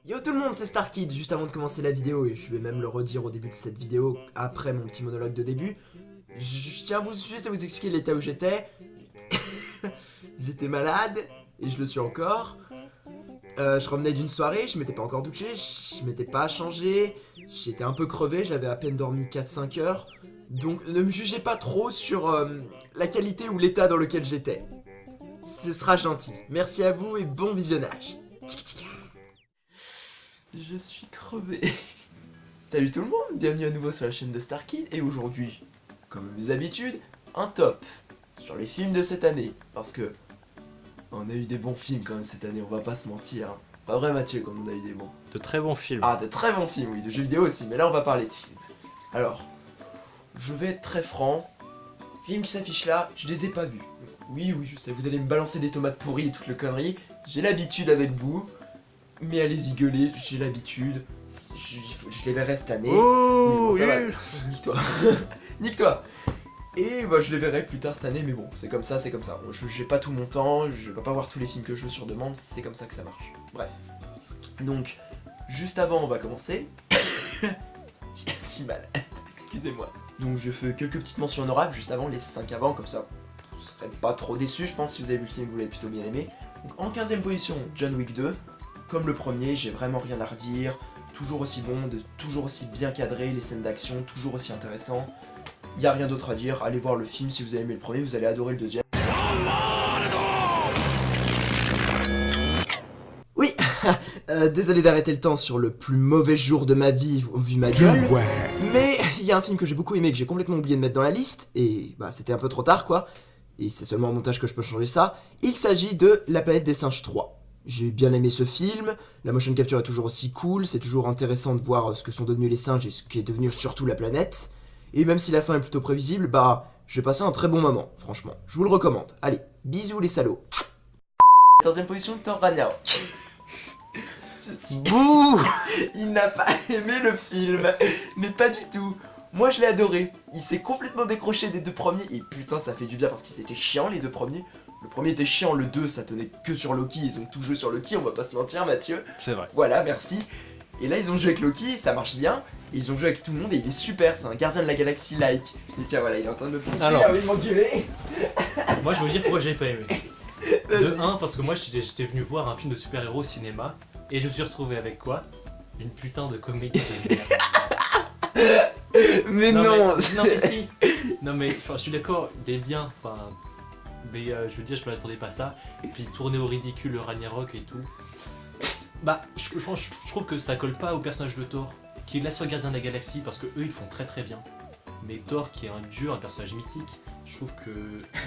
Yo tout le monde, c'est Starkid. Juste avant de commencer la vidéo, et je vais même le redire au début de cette vidéo, après mon petit monologue de début, je tiens juste à vous expliquer l'état où j'étais. J'étais malade, et je le suis encore. Je revenais d'une soirée, je m'étais pas encore douché, je m'étais pas changé, j'étais un peu crevé, j'avais à peine dormi 4-5 heures. Donc ne me jugez pas trop sur la qualité ou l'état dans lequel j'étais. Ce sera gentil. Merci à vous et bon visionnage. Tic tic. Je suis crevé. Salut tout le monde, bienvenue à nouveau sur la chaîne de Starkid. Et aujourd'hui, comme à mes habitudes, un top sur les films de cette année. Parce que on a eu des bons films quand même cette année, on va pas se mentir. Hein. Pas vrai Mathieu quand on a eu des bons. De très bons films. Ah, de très bons films, oui, de jeux vidéo aussi, mais là on va parler de films. Alors, je vais être très franc. Films qui s'affichent là, je les ai pas vus. Oui, je sais, vous allez me balancer des tomates pourries et toute le connerie. J'ai l'habitude avec vous. Mais allez-y gueuler, j'ai l'habitude. Je les verrai cette année. Oh, oui, bon, ça va. Nique-toi. Nique-toi. Et bah, je les verrai plus tard cette année, mais bon, c'est comme ça, c'est comme ça. J'ai pas tout mon temps, je vais pas voir tous les films que je veux sur demande, c'est comme ça que ça marche. Bref. Donc, juste avant, on va commencer. Je suis malade, excusez-moi. Donc, je fais quelques petites mentions honorables juste avant, les 5 avant, comme ça, vous serez pas trop déçus, je pense, si vous avez vu le film, vous l'avez plutôt bien aimé. Donc, en 15ème position, John Wick 2. Comme le premier, j'ai vraiment rien à redire, toujours aussi bon, toujours aussi bien cadré, les scènes d'action, toujours aussi intéressant. Y a rien d'autre à dire, allez voir le film, si vous avez aimé le premier, vous allez adorer le deuxième. Oui, désolé d'arrêter le temps sur le plus mauvais jour de ma vie, vu ma gueule, mais il y a un film que j'ai beaucoup aimé, que j'ai complètement oublié de mettre dans la liste, et bah c'était un peu trop tard quoi, et c'est seulement en montage que je peux changer ça. Il s'agit de La Planète des Singes 3. J'ai bien aimé ce film, la motion capture est toujours aussi cool, c'est toujours intéressant de voir ce que sont devenus les singes et ce qui est devenu surtout la planète. Et même si la fin est plutôt prévisible, bah j'ai passé un très bon moment, franchement. Je vous le recommande. Allez, bisous les salauds. 14ème position, Thor Ragnarok. Je suis... Bouh. Il n'a pas aimé le film, mais pas du tout. Moi je l'ai adoré, il s'est complètement décroché des deux premiers, et putain ça fait du bien parce qu'ils étaient chiants les deux premiers. Le premier était chiant, le 2 ça tenait que sur Loki, ils ont tout joué sur Loki, on va pas se mentir Mathieu. C'est vrai. Voilà, merci. Et là ils ont joué avec Loki, ça marche bien, et ils ont joué avec tout le monde et il est super, c'est un gardien de la galaxie like. Et tiens voilà, il est en train de me pousser, il a envie de m'engueuler. Moi je veux dire pourquoi j'ai pas aimé. De 1, parce que moi j'étais venu voir un film de super-héros au cinéma, et je me suis retrouvé avec quoi? Une putain de comédie de merde. Mais non. Non mais si. Non mais je suis d'accord, il est bien, mais je veux dire, je m'attendais pas à ça. Et puis tourner au ridicule le Ragnarok et tout. Bah, je trouve que ça colle pas au personnage de Thor, qui est là sur Gardien de la Galaxie, parce que eux ils font très bien. Mais Thor, qui est un dieu, un personnage mythique, je trouve que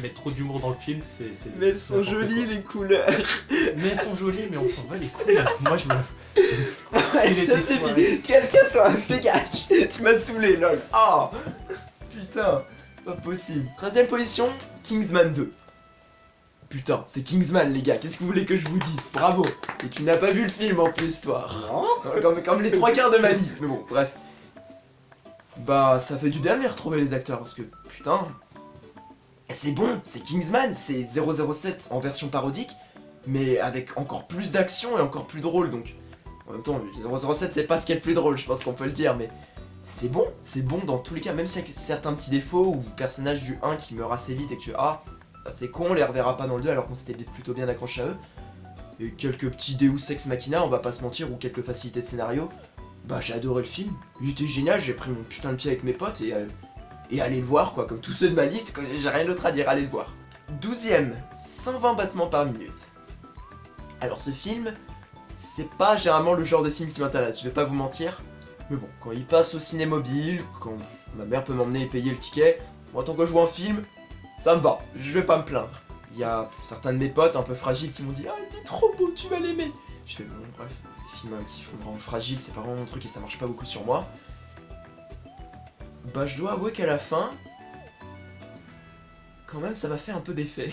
mettre trop d'humour dans le film, c'est. Mais elles sont jolies les couleurs. Mais elles sont jolies, mais on s'en va les couilles. Moi je me. Allez, ça suffit. Casse-toi, dégage. Tu m'as saoulé, lol. Oh putain, pas possible. 13ème position, Kingsman 2. Putain, c'est Kingsman les gars, qu'est-ce que vous voulez que je vous dise? Bravo. Et tu n'as pas vu le film en plus toi. Non. Comme les 3/4 de ma liste, mais bon, bref. Bah ça fait du bien de les retrouver les acteurs parce que putain. C'est bon, c'est Kingsman, c'est 007 en version parodique, mais avec encore plus d'action et encore plus drôle donc. En même temps, 007 c'est pas ce qui est le plus drôle, je pense qu'on peut le dire, mais c'est bon dans tous les cas, même s'il y a certains petits défauts ou personnages du 1 qui meurent assez vite et que tu bah, c'est con, on les reverra pas dans le 2 alors qu'on s'était plutôt bien accroché à eux. Et quelques petits Deus Ex Machina, on va pas se mentir, ou quelques facilités de scénario. Bah j'ai adoré le film, il était génial, j'ai pris mon putain de pied avec mes potes et allez le voir quoi, comme tous ceux de ma liste, j'ai rien d'autre à dire, allez le voir. 12ème, 120 battements par minute. Alors ce film, c'est pas généralement le genre de film qui m'intéresse, je vais pas vous mentir. Mais bon, quand il passe au ciné-mobile, quand ma mère peut m'emmener et payer le ticket, moi tant que je vois un film, ça me va, je vais pas me plaindre. Il y a certains de mes potes un peu fragiles qui m'ont dit « Ah, il est trop beau, tu vas l'aimer !» Je fais « Bon, bref, les films qui font vraiment fragile, c'est pas vraiment mon truc et ça marche pas beaucoup sur moi. » Bah je dois avouer qu'à la fin, quand même ça m'a fait un peu d'effet.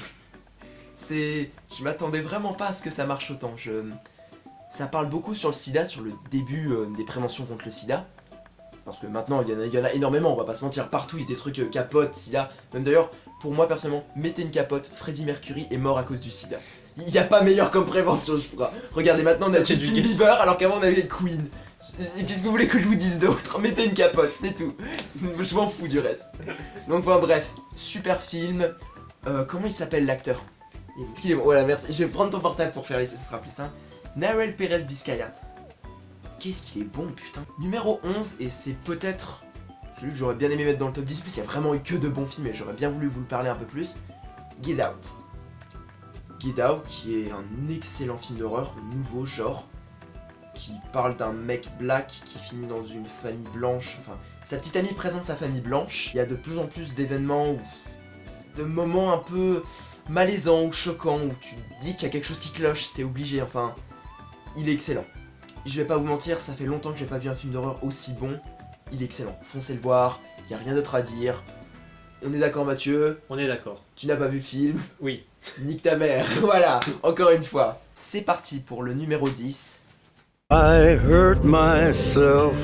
Je m'attendais vraiment pas à ce que ça marche autant. Ça parle beaucoup sur le sida, sur le début des préventions contre le sida. Parce que maintenant, il y en a énormément, on va pas se mentir, partout il y a des trucs capote, sida. Même d'ailleurs, pour moi personnellement, mettez une capote, Freddie Mercury est mort à cause du sida. Il n'y a pas meilleur comme prévention, je crois. Regardez, maintenant on a Ça, c'est Justin du Bieber alors qu'avant on avait Queen. Qu'est-ce que vous voulez que je vous dise d'autre? Mettez une capote, c'est tout. Je m'en fous du reste. Donc enfin bref, super film. Comment il s'appelle l'acteur? Excusez-moi, voilà, merci. Je vais prendre ton portable pour faire les... ça sera plus simple. Nahuel Pérez Vizcaya. Qu'est-ce qu'il est bon, putain. Numéro 11, et c'est peut-être celui que j'aurais bien aimé mettre dans le top 10, parce qu'il y a vraiment eu que de bons films et j'aurais bien voulu vous le parler un peu plus. Get Out. Get Out, qui est un excellent film d'horreur, nouveau genre, qui parle d'un mec black qui finit dans une famille blanche. Enfin, sa petite amie présente sa famille blanche. Il y a de plus en plus d'événements, de moments un peu malaisants ou choquants, où tu te dis qu'il y a quelque chose qui cloche, c'est obligé, enfin, il est excellent. Je vais pas vous mentir, ça fait longtemps que j'ai pas vu un film d'horreur aussi bon. Il est excellent, foncez le voir, y a rien d'autre à dire. On est d'accord Mathieu? On est d'accord. Tu n'as pas vu le film? Oui. Nique ta mère, voilà, encore une fois. C'est parti pour le numéro 10. I hurt myself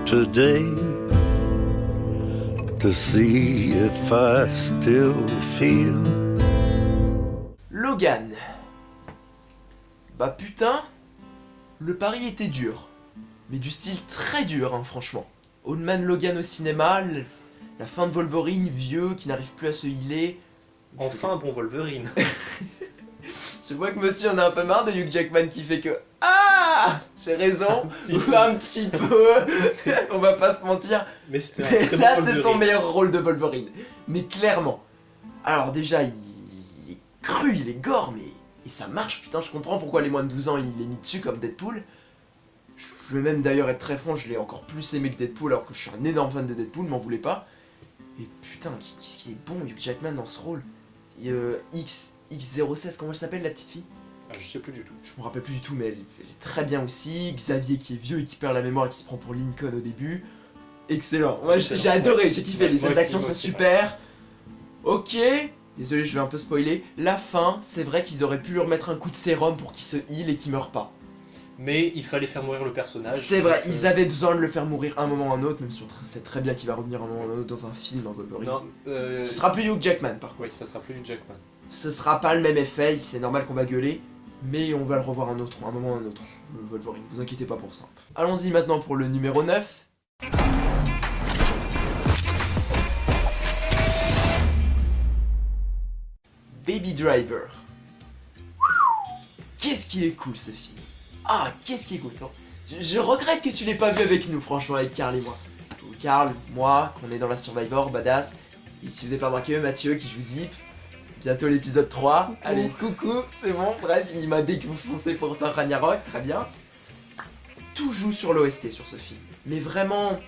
today to see if I still feel. Logan. Bah putain, le pari était dur. Mais du style très dur, hein, franchement. Old Man Logan au cinéma, la fin de Wolverine, vieux, qui n'arrive plus à se healer. Enfin un bon Wolverine. Je vois que monsieur en a un peu marre de Hugh Jackman qui fait que... Ah, j'ai raison, un petit peu, on va pas se mentir. Mais c'était Mais un très bon là, c'est Wolverine. son meilleur rôle de Wolverine. Mais clairement. Alors déjà, il est cru, il est gore, mais... Et ça marche, putain, je comprends pourquoi les moins de 12 ans, il est mis dessus comme Deadpool. Je vais même d'ailleurs être très franc, je l'ai encore plus aimé que Deadpool, alors que je suis un énorme fan de Deadpool, m'en voulez pas. Et putain, qu'est-ce qu'il est bon, Hugh Jackman, dans ce rôle. Et, X016, comment elle s'appelle, la petite fille? Ah, je sais plus du tout. Je me rappelle plus du tout, mais elle est très bien aussi. Xavier qui est vieux et qui perd la mémoire et qui se prend pour Lincoln au début. Excellent. Moi j'ai adoré, j'ai kiffé. Ouais, Les moi scènes d'action aussi, sont moi aussi, super. Ok. Désolé, je vais un peu spoiler. La fin, c'est vrai qu'ils auraient pu lui remettre un coup de sérum pour qu'il se heal et qu'il meure pas. Mais il fallait faire mourir le personnage. C'est vrai, donc, ils avaient besoin de le faire mourir un moment ou un autre, même si on sait très bien qu'il va revenir un moment ou un autre dans un film dans Wolverine. Non, Ce sera plus Hugh Jackman par contre. Oui, ça sera plus du Jackman. Ce sera pas le même effet, c'est normal qu'on va gueuler, mais on va le revoir un moment ou un autre, le Wolverine, vous inquiétez pas pour ça. Allons-y maintenant pour le numéro 9. Baby Driver. Qu'est-ce qu'il est cool ce film. Ah, qu'est-ce qu'il est cool. Je regrette que tu l'aies pas vu avec nous, franchement, avec Karl et moi. Karl, moi, qu'on est dans la Survivor, badass. Et si vous n'avez pas remarqué, Mathieu qui joue Zip. Bientôt l'épisode 3. Coucou. Allez, coucou, c'est bon. Bref, il m'a défoncé pour un Ragnarok, très bien. Tout joue sur l'OST sur ce film. Mais vraiment...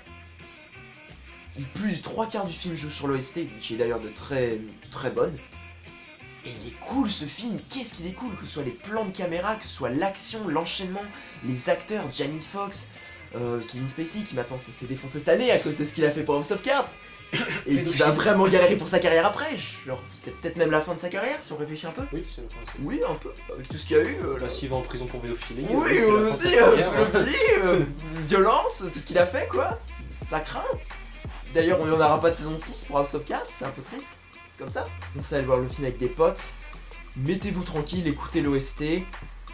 Plus de 3/4 du film joue sur l'OST, qui est d'ailleurs de très bonne. Et il est cool ce film, qu'est-ce qu'il est cool, que ce soit les plans de caméra, que ce soit l'action, l'enchaînement, les acteurs, Jamie Foxx, Kevin Spacey qui maintenant s'est fait défoncer cette année à cause de ce qu'il a fait pour House of Cards. Et qui va vraiment galérer pour sa carrière après, genre c'est peut-être même la fin de sa carrière si on réfléchit un peu. Oui, c'est enfin, c'est- Oui, un peu, avec tout ce qu'il y a eu. Bah, s'il va en prison pour pédophilie. Oui, c'est la fin de aussi, sa carrière, hein. pédophilie, violence, tout ce qu'il a fait quoi, ça craint. D'ailleurs on n'en aura pas de saison 6 pour House of Cards, c'est un peu triste. C'est comme ça. On sait aller voir le film avec des potes. Mettez-vous tranquille, écoutez l'OST.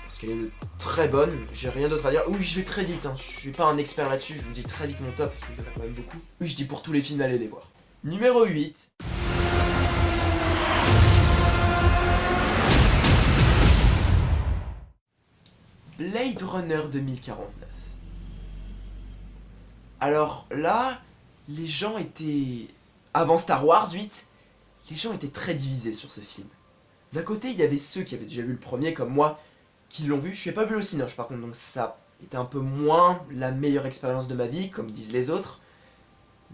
Parce qu'elle est très bonne. J'ai rien d'autre à dire. Oui, je vais très vite. Hein. Je suis pas un expert là-dessus. Je vous dis très vite mon top. Parce qu'il y en a quand même beaucoup. Oui, je dis pour tous les films, allez les voir. Numéro 8. Blade Runner 2049. Alors là, les gens étaient... Avant Star Wars 8, les gens étaient très divisés sur ce film. D'un côté, il y avait ceux qui avaient déjà vu le premier, comme moi, qui l'ont vu. Je n'ai pas vu au Cinoche par contre, donc ça était un peu moins la meilleure expérience de ma vie, comme disent les autres.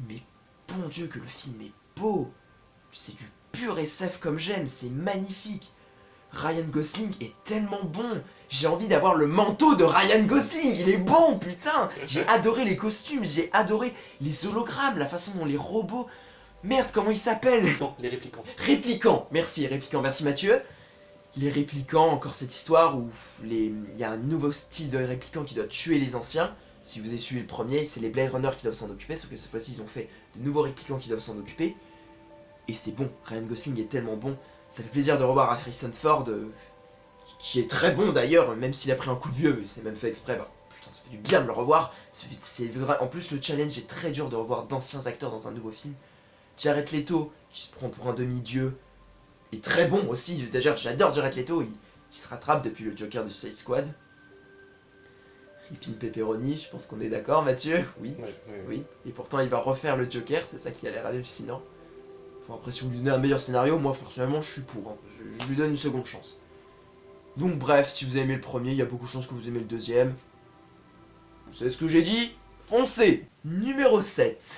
Mais bon Dieu que le film est beau. C'est du pur SF comme j'aime, c'est magnifique. Ryan Gosling est tellement bon. J'ai envie d'avoir le manteau de Ryan Gosling, il est bon, putain. J'ai adoré les costumes, j'ai adoré les hologrammes, la façon dont les robots... Merde, comment ils s'appellent? Non, les réplicants. Répliquants, merci Mathieu. Les répliquants, encore cette histoire où il y a un nouveau style de répliquant qui doit tuer les anciens. Si vous avez suivi le premier, c'est les Blade Runner qui doivent s'en occuper, sauf que cette fois-ci ils ont fait de nouveaux répliquants qui doivent s'en occuper. Et c'est bon, Ryan Gosling est tellement bon. Ça fait plaisir de revoir Harrison Ford, qui est très bon d'ailleurs, même s'il a pris un coup de vieux, c'est même fait exprès, bah putain ça fait du bien de le revoir. C'est vrai, en plus le challenge est très dur de revoir d'anciens acteurs dans un nouveau film. Jared Leto, qui se prend pour un demi-dieu, est très bon aussi, d'ailleurs j'adore Jared Leto, il se rattrape depuis le Joker de Suicide Squad. Ripping Pepperoni, je pense qu'on est d'accord Mathieu? Oui. Oui, et pourtant il va refaire le Joker, c'est ça qui a l'air hallucinant. Enfin, après si vous lui donnez un meilleur scénario, moi personnellement je suis pour, hein. Je lui donne une seconde chance. Donc bref, si vous avez aimé le premier, il y a beaucoup de chances que vous aimez le deuxième. Vous savez ce que j'ai dit? Foncez! Numéro 7.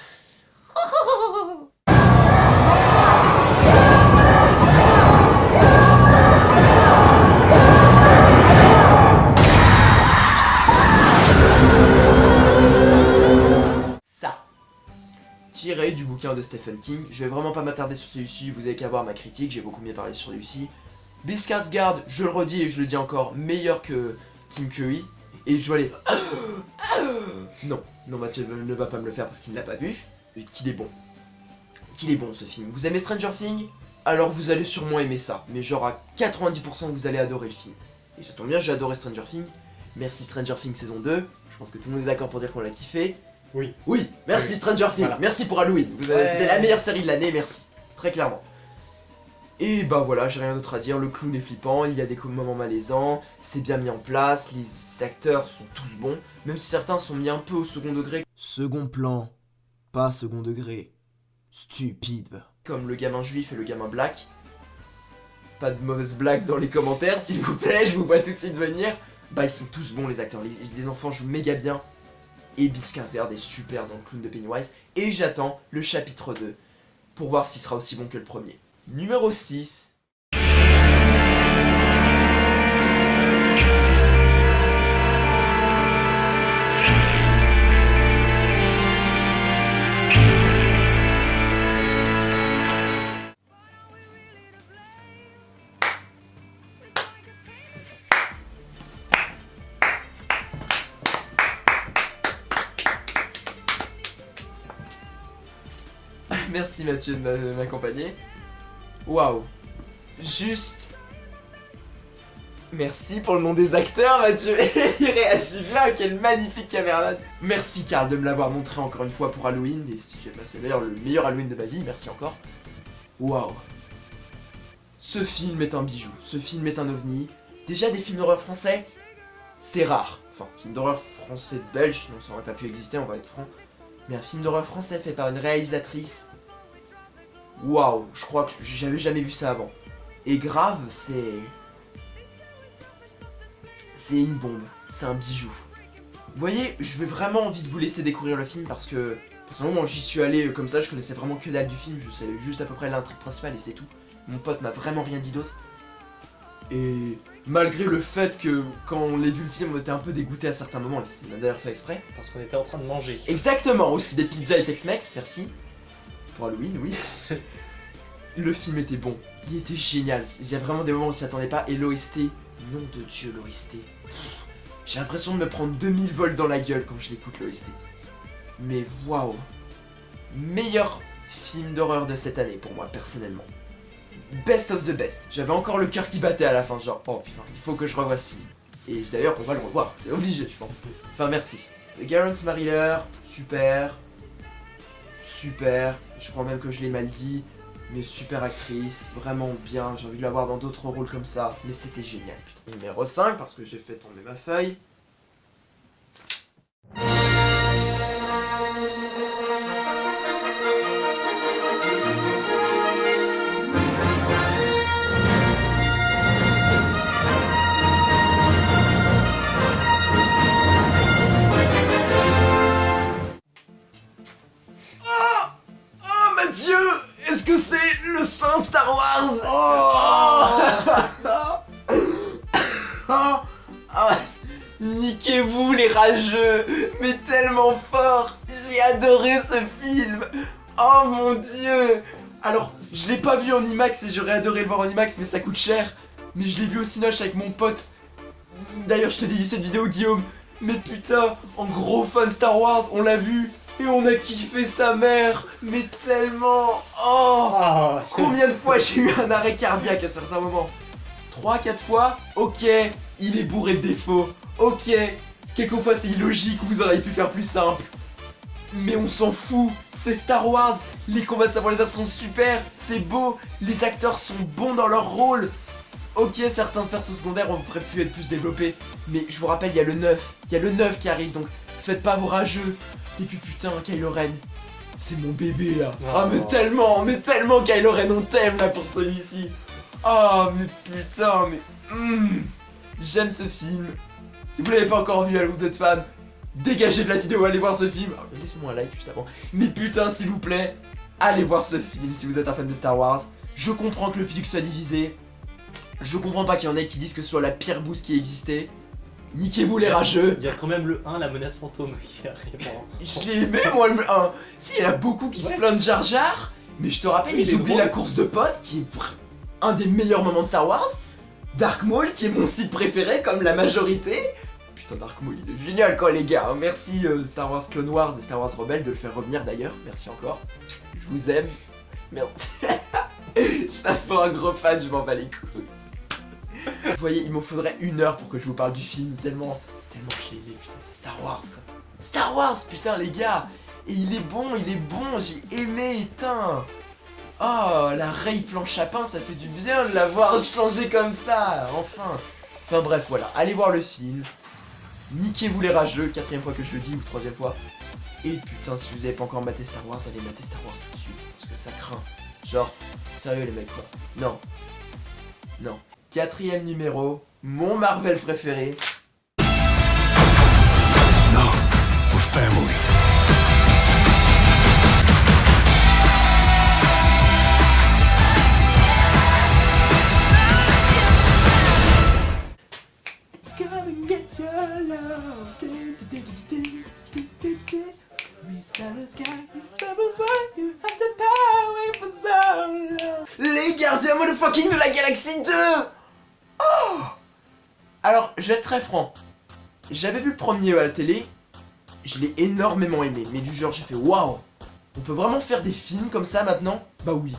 Tiré du bouquin de Stephen King. Je vais vraiment pas m'attarder sur celui-ci, vous avez qu'à voir ma critique, j'ai beaucoup mieux parlé sur celui-ci. Bill Skarsgård, je le redis et je le dis encore, meilleur que Tim Curry. Et je vois les... Non, Mathieu ne va pas me le faire parce qu'il ne l'a pas vu. Et qu'il est bon. Qu'il est bon ce film. Vous aimez Stranger Things? Alors vous allez sûrement aimer ça. Mais genre à 90% vous allez adorer le film. Et ça tombe bien, j'ai adoré Stranger Things. Merci Stranger Things saison 2. Je pense que tout le monde est d'accord pour dire qu'on l'a kiffé. Oui. Oui, merci Stranger Things, voilà. Merci pour Halloween, c'était la meilleure série de l'année, merci, très clairement. Et bah voilà, j'ai rien d'autre à dire, le clown est flippant, il y a des moments malaisants, c'est bien mis en place, les acteurs sont tous bons, même si certains sont mis un peu au second degré. Second plan, pas second degré, stupide. Comme le gamin juif et le gamin black. Pas de mauvaise blague dans les commentaires, s'il vous plaît, je vous vois tout de suite venir. Bah ils sont tous bons les acteurs, les enfants jouent méga bien. Et Bill Skarsgård est super dans le clown de Pennywise. Et j'attends le chapitre 2 pour voir s'il sera aussi bon que le premier. Numéro 6. Merci Mathieu de m'accompagner. Waouh. Juste... Merci pour le nom des acteurs Mathieu. Il réagit bien, quel magnifique caméraman. Merci Karl de me l'avoir montré encore une fois pour Halloween. Et si j'ai passé d'ailleurs le meilleur Halloween de ma vie, merci encore. Waouh. Ce film est un bijou, ce film est un ovni. Déjà des films d'horreur français, c'est rare. Enfin, film d'horreur français belge, sinon ça aurait pas pu exister, on va être franc. Mais un film d'horreur français fait par une réalisatrice... Waouh, je crois que j'avais jamais vu ça avant. Et Grave, c'est une bombe, c'est un bijou. Vous voyez, je vais vraiment envie de vous laisser découvrir le film parce que... Personnellement, j'y suis allé comme ça, je connaissais vraiment que dalle du film, je savais juste à peu près l'intrigue principale et c'est tout. Mon pote m'a vraiment rien dit d'autre. Et malgré le fait que quand on a vu le film, on était un peu dégoûté à certains moments, et c'était d'ailleurs fait exprès. Parce qu'on était en train de manger. Exactement, aussi des pizzas et Tex-Mex, merci. Pour Halloween, oui. Le film était bon, il était génial, il y a vraiment des moments où on s'y attendait pas, et l'OST, nom de Dieu l'OST. J'ai l'impression de me prendre 2000 volts dans la gueule quand je l'écoute l'OST. Mais waouh. Meilleur film d'horreur de cette année pour moi, personnellement. Best of the best. J'avais encore le cœur qui battait à la fin, genre, oh putain, il faut que je revoie ce film. Et d'ailleurs, on va le revoir, c'est obligé, je pense. Enfin, merci. Garance Mariller, super. Super. Je crois même que je l'ai mal dit. Mais super actrice, vraiment bien. J'ai envie de la voir dans d'autres rôles comme ça. Mais c'était génial, putain. Numéro 5, parce que j'ai fait tomber ma feuille. Dieu, est-ce que c'est le Saint Star Wars? Niquez-vous les rageux, mais tellement fort. J'ai adoré ce film. Oh mon Dieu. Alors, je l'ai pas vu en IMAX et j'aurais adoré le voir en IMAX, mais ça coûte cher. Mais je l'ai vu au Cinoche avec mon pote. D'ailleurs, je te dédie cette vidéo, Guillaume. Mais putain, en gros fan Star Wars, on l'a vu. Et on a kiffé sa mère, mais tellement. Oh, combien de fois j'ai eu un arrêt cardiaque à certains moments. 3-4 fois, ok, il est bourré de défauts, ok, quelquefois c'est illogique, vous auriez pu faire plus simple. Mais on s'en fout, c'est Star Wars, les combats de sabre laser sont super, c'est beau, les acteurs sont bons dans leur rôle. Ok, certains persos secondaires auraient pu être plus développés, mais je vous rappelle, il y a le 9 qui arrive, donc faites pas vos rageux. Et puis putain, Kylo Ren, c'est mon bébé là. Ah mais tellement Kylo Ren, on t'aime là pour celui-ci. Ah mais putain, mais... J'aime ce film. Si vous l'avez pas encore vu, allez, vous êtes fan, dégagez de la vidéo, allez voir ce film. Laissez-moi un like juste avant. Mais putain, s'il vous plaît, allez voir ce film si vous êtes un fan de Star Wars. Je comprends que le public soit divisé. Je comprends pas qu'il y en ait qui disent que ce soit la pire bouse qui ait existé. Niquez-vous les rageux. Il y a quand même le 1, la menace fantôme, qui arrive Je l'ai aimé moi le 1. Si, il y en a beaucoup qui se plaignent de Jar Jar. Mais je te rappelle, Oui, ils il est oublient drôle. la course de potes, qui est un des meilleurs moments de Star Wars. Dark Maul, qui est mon site préféré, comme la majorité. Putain, Dark Maul, il est génial quoi les gars. Merci Star Wars Clone Wars et Star Wars Rebelle de le faire revenir d'ailleurs. Merci encore. Je vous aime. Merci. Je passe pour un gros fan, je m'en bats les couilles. Vous voyez, il me faudrait 1 heure pour que je vous parle du film, tellement je l'ai aimé, putain, c'est Star Wars quoi. Star Wars, putain les gars. Et il est bon, j'ai aimé, putain. Oh, la Rey planche à pain, ça fait du bien de la voir changer comme ça, enfin. Enfin bref, voilà, allez voir le film. Niquez-vous les rageux, 4ème fois que je le dis, ou 3ème fois. Et putain, si vous avez pas encore maté Star Wars, allez mater Star Wars tout de suite, parce que ça craint. Genre, sérieux les mecs quoi. Non. 4ème numéro, mon Marvel préféré. No, we're family. Les gardiens motherfucking de la galaxie 2. Oh. Alors, je vais être très franc. J'avais vu le premier à la télé, je l'ai énormément aimé, mais du genre j'ai fait waouh. On peut vraiment faire des films comme ça maintenant? Bah oui.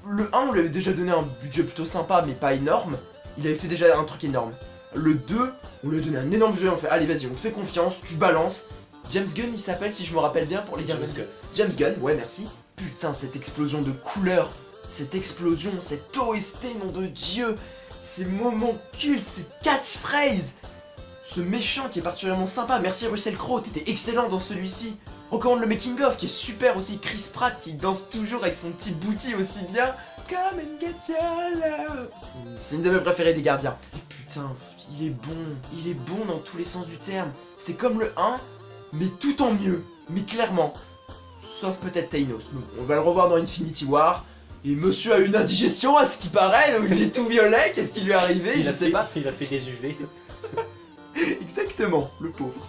Le 1 on lui avait déjà donné un budget plutôt sympa mais pas énorme. Il avait fait déjà un truc énorme. Le 2, on lui a donné un énorme budget, on fait allez vas-y, on te fait confiance, tu balances. James Gunn il s'appelle si je me rappelle bien pour les gardiens. James Gunn, ouais merci. Putain cette explosion de couleurs, cette explosion, cette OST nom de Dieu, ces moments cultes, ces catchphrases. Ce méchant qui est particulièrement sympa, merci Russell Crowe, t'étais excellent dans celui-ci. Recommande le making of qui est super aussi, Chris Pratt qui danse toujours avec son petit booty aussi bien. Come and get your love. C'est une de mes préférées des gardiens. Et putain, il est bon dans tous les sens du terme. C'est comme le 1, mais tout en mieux, mais clairement. Sauf peut-être Thanos, on va le revoir dans Infinity War. Et monsieur a une indigestion à ce qui paraît, donc il est tout violet, qu'est-ce qui lui est arrivé, je sais pas. Il a fait des UV. Exactement, le pauvre.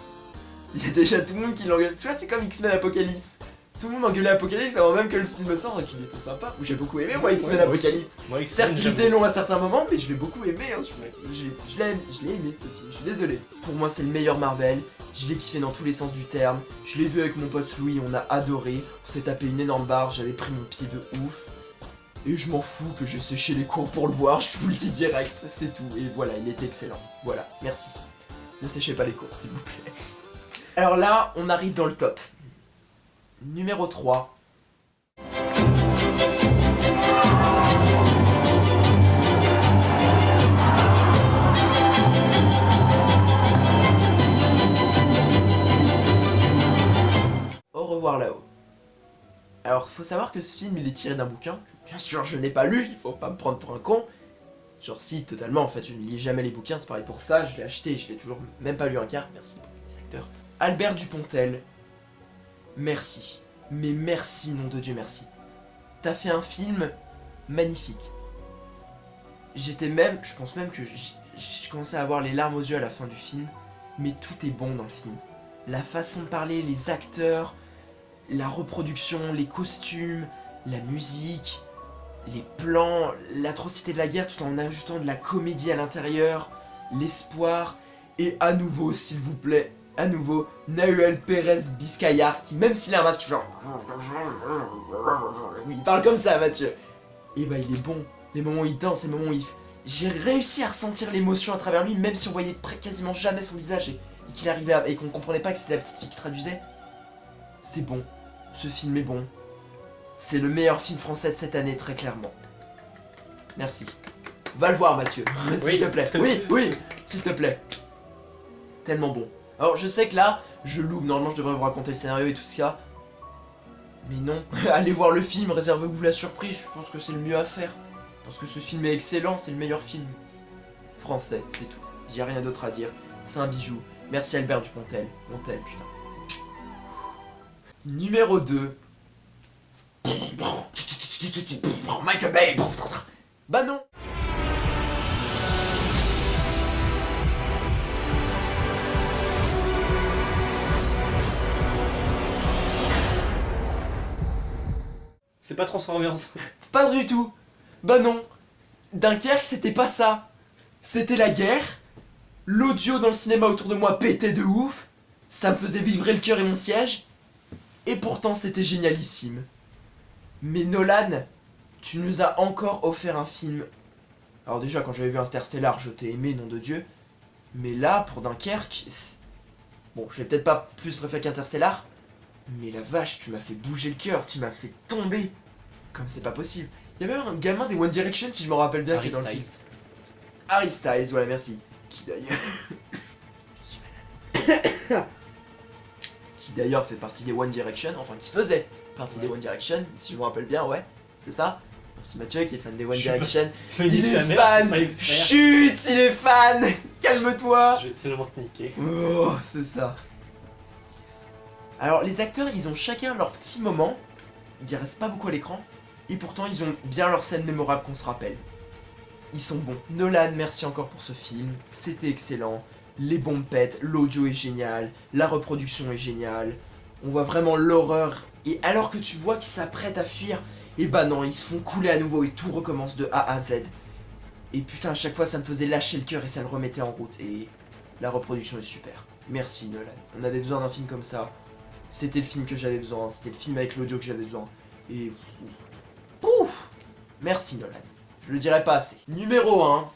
Il y a déjà tout le monde qui l'engueule. Tu vois, c'est comme X-Men Apocalypse. Tout le monde engueulait Apocalypse avant même que le film sorte, donc il était sympa. J'ai beaucoup aimé, moi, X-Men Apocalypse. Certes, il était long à certains moments, mais je l'ai beaucoup aimé. Hein. Je l'ai aimé ce film, je suis désolé. Pour moi, c'est le meilleur Marvel. Je l'ai kiffé dans tous les sens du terme. Je l'ai vu avec mon pote Louis, on a adoré. On s'est tapé une énorme barre, j'avais pris mon pied de ouf. Et je m'en fous que j'ai séché les cours pour le voir, je vous le dis direct, c'est tout. Et voilà, il était excellent. Voilà, merci. Ne séchez pas les cours, s'il vous plaît. Alors là, on arrive dans le top. Numéro 3. Au revoir là-haut. Alors, faut savoir que ce film, il est tiré d'un bouquin. Bien sûr, je n'ai pas lu, il faut pas me prendre pour un con. Genre si, totalement, en fait, je ne lis jamais les bouquins, c'est pareil pour ça, je l'ai acheté, je l'ai toujours même pas lu un quart, merci pour les acteurs. Albert Dupontel, merci. Mais merci, nom de Dieu, merci. T'as fait un film magnifique. J'étais même, je pense même que je commençais à avoir les larmes aux yeux à la fin du film, mais tout est bon dans le film. La façon de parler, les acteurs, la reproduction, les costumes, la musique, les plans, l'atrocité de la guerre tout en ajoutant de la comédie à l'intérieur, l'espoir, et à nouveau, s'il vous plaît, à nouveau, Nahuel Pérez Biscayar, qui même s'il a un masque, il fait... Oui, il parle comme ça, Mathieu. Et bah il est bon, les moments où il danse, les moments où il... j'ai réussi à ressentir l'émotion à travers lui, même si on voyait quasiment jamais son visage et qu'il arrivait et qu'on comprenait pas que c'était la petite fille qui traduisait. C'est bon, ce film est bon. C'est le meilleur film français de cette année, très clairement. Merci. Va le voir, Mathieu, s'il te plaît. Oui, oui, s'il te plaît. Tellement bon. Alors, je sais que là, je loupe. Normalement, je devrais vous raconter le scénario et tout ça. Mais non. Allez voir le film, réservez-vous la surprise. Je pense que c'est le mieux à faire. Parce que ce film est excellent, c'est le meilleur film français, c'est tout. J'ai rien d'autre à dire. C'est un bijou. Merci Albert Dupontel. On t'aime, putain. Numéro 2. Michael Bay. Bah non. C'est pas Transformers. Pas du tout. Bah non. Dunkerque, c'était pas ça. C'était la guerre. L'audio dans le cinéma autour de moi pétait de ouf. Ça me faisait vibrer le cœur et mon siège. Et pourtant, c'était génialissime. Mais Nolan, tu nous as encore offert un film. Alors déjà, quand j'avais vu Interstellar, je t'ai aimé, nom de Dieu. Mais là, pour Dunkerque... Bon, je vais peut-être pas plus préféré qu'Interstellar. Mais la vache, tu m'as fait bouger le cœur, tu m'as fait tomber. Comme c'est pas possible. Il y avait un gamin des One Direction, si je me rappelle bien, qui est dans le film. Harry Styles, voilà, merci. Qui d'ailleurs... Je suis malade. Qui d'ailleurs fait partie des One Direction, enfin qui faisait partie des One Direction, si je me rappelle bien, ouais. C'est ça. Merci Mathieu qui est fan des One Direction. Il est fan. Chut, il est fan. Calme-toi. Je vais tellement te niquer. Oh, c'est ça. Alors les acteurs, ils ont chacun leur petit moment. Ils restent pas beaucoup à l'écran. Et pourtant, ils ont bien leurs scènes mémorables qu'on se rappelle. Ils sont bons. Nolan, merci encore pour ce film. C'était excellent. Les bombes pètent, l'audio est génial, la reproduction est géniale. On voit vraiment l'horreur. Et alors que tu vois qu'ils s'apprêtent à fuir, et bah non, ils se font couler à nouveau et tout recommence de A à Z. Et putain, à chaque fois, ça me faisait lâcher le cœur et ça le remettait en route. Et la reproduction est super. Merci Nolan. On avait besoin d'un film comme ça. C'était le film que j'avais besoin. C'était le film avec l'audio que j'avais besoin. Et... Pouf! Merci Nolan. Je le dirai pas assez. Numéro 1.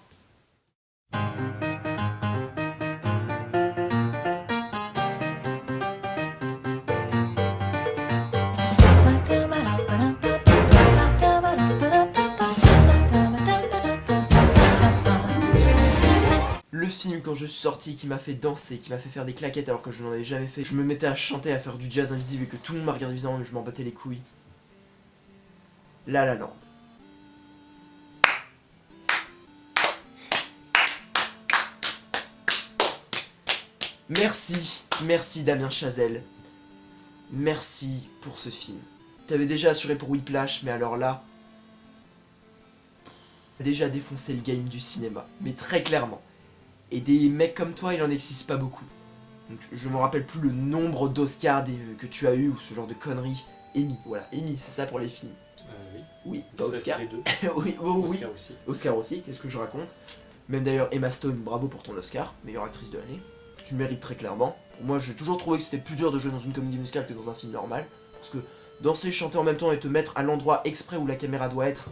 Le film quand je suis sorti qui m'a fait danser, qui m'a fait faire des claquettes alors que je n'en avais jamais fait. Je me mettais à chanter, à faire du jazz invisible et que tout le monde m'a regardé bizarrement mais je m'en battais les couilles. La La Land. Merci, merci Damien Chazelle. Merci pour ce film. T'avais déjà assuré pour Whiplash, mais alors là... T'as déjà défoncé le game du cinéma, mais très clairement. Et des mecs comme toi, il en existe pas beaucoup. Donc, je me rappelle plus le nombre d'Oscars que tu as eu ou ce genre de conneries. Emmy, voilà, Emmy, c'est ça pour les films. Oui. Oui, pas Oscar. Les deux. Oui, oh, Oscar oui. aussi. Oscar aussi, qu'est-ce que je raconte? Même d'ailleurs Emma Stone, bravo pour ton Oscar, meilleure actrice de l'année. Tu le mérites très clairement. Pour moi, j'ai toujours trouvé que c'était plus dur de jouer dans une comédie musicale que dans un film normal. Parce que danser, chanter en même temps et te mettre à l'endroit exprès où la caméra doit être,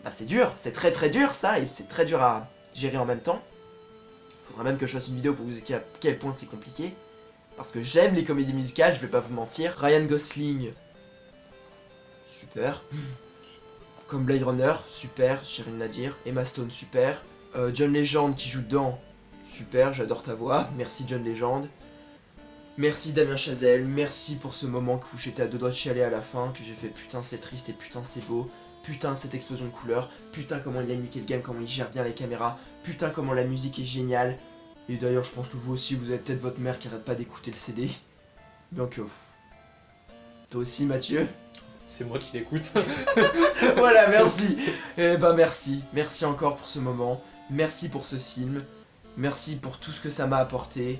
bah c'est dur, c'est très très dur ça, et c'est très dur à gérer en même temps. Faudra même que je fasse une vidéo pour vous expliquer à quel point c'est compliqué. Parce que j'aime les comédies musicales, je vais pas vous mentir. Ryan Gosling, super. Comme Blade Runner, super, j'ai rien à dire. Emma Stone, super. John Legend qui joue dedans, super, j'adore ta voix. Merci John Legend. Merci Damien Chazelle, merci pour ce moment où j'étais à deux doigts de chialer à la fin, que j'ai fait putain c'est triste et putain c'est beau. Putain cette explosion de couleurs, putain comment il a niqué le game, comment il gère bien les caméras, putain comment la musique est géniale. Et d'ailleurs je pense que vous aussi, vous avez peut-être votre mère qui arrête pas d'écouter le CD. Donc toi aussi Mathieu. C'est moi qui l'écoute. Voilà, merci. Eh ben merci, merci encore pour ce moment, merci pour ce film, merci pour tout ce que ça m'a apporté.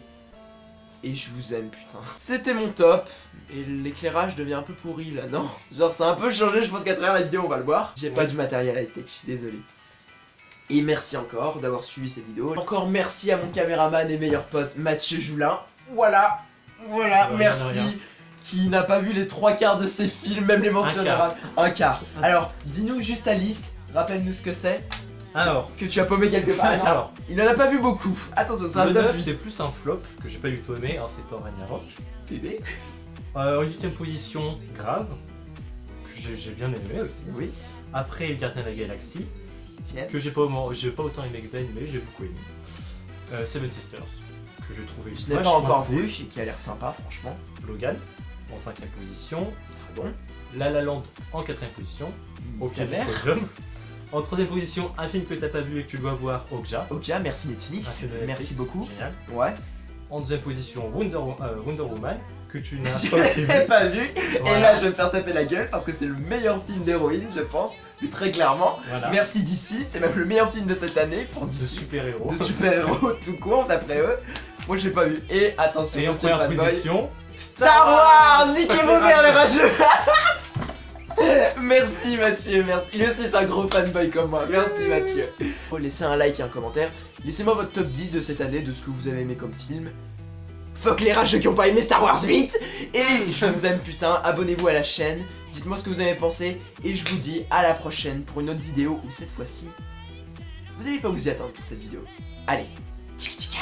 Et je vous aime, putain. C'était mon top. Et l'éclairage devient un peu pourri là, non? Genre ça a un peu changé, je pense qu'à travers la vidéo on va le voir. J'ai pas du matériel high-tech, je suis désolé. Et merci encore d'avoir suivi cette vidéo. Encore merci à mon caméraman et meilleur pote Mathieu Joulin. Voilà, merci. Qui n'a pas vu les 3/4 de ces films, même les mentions honorables. Un quart. Alors, dis-nous juste ta liste, rappelle-nous ce que c'est. Alors, que tu as paumé quelque part. Alors, il en a pas vu beaucoup. Attention, c'est un le top 9 c'est plus un flop que j'ai pas du tout aimé, hein, c'est Thor Ragnarok. bébé. En 8ème position, Grave, que j'ai bien aimé aussi. Oui, Après, Gardien de la Galaxie, tiens. que j'ai pas autant aimé que Ben, mais j'ai beaucoup aimé. Seven Sisters, que j'ai trouvé Je n'ai pas vachement encore cool. vu et qui a l'air sympa, franchement. Logan, en 5ème position. Dragon. La La Land en 4ème position, au pied du Vert. podium. En 3ème position, un film que t'as pas vu et que tu dois voir, Okja. Ok, merci Netflix. Un film de Netflix, Merci beaucoup. Génial. Ouais. En 2ème position, Wonder Woman, que tu n'as Je pas aussi vu. l'ai pas vu. Voilà. Et là, je vais me faire taper la gueule parce que c'est le meilleur film d'héroïne, je pense. Mais très clairement. Voilà. Merci DC. C'est même le meilleur film de cette année pour De DC. super-héros. De super-héros tout court, d'après eux. Moi, je l'ai pas vu. Et attention, Et en monsieur première fanboy. position, Star Wars. Niquez-vous bien les rageux. Merci Mathieu, merci. Lui aussi c'est un gros fanboy comme moi, merci Mathieu. Faut laisser un like et un commentaire. Laissez-moi votre top 10 de cette année, de ce que vous avez aimé comme film. Fuck les rageux qui ont pas aimé Star Wars 8. Et je vous aime putain, abonnez-vous à la chaîne. Dites-moi ce que vous avez pensé. Et je vous dis à la prochaine pour une autre vidéo où cette fois-ci, vous allez pas vous y attendre pour cette vidéo. Allez, tic tic.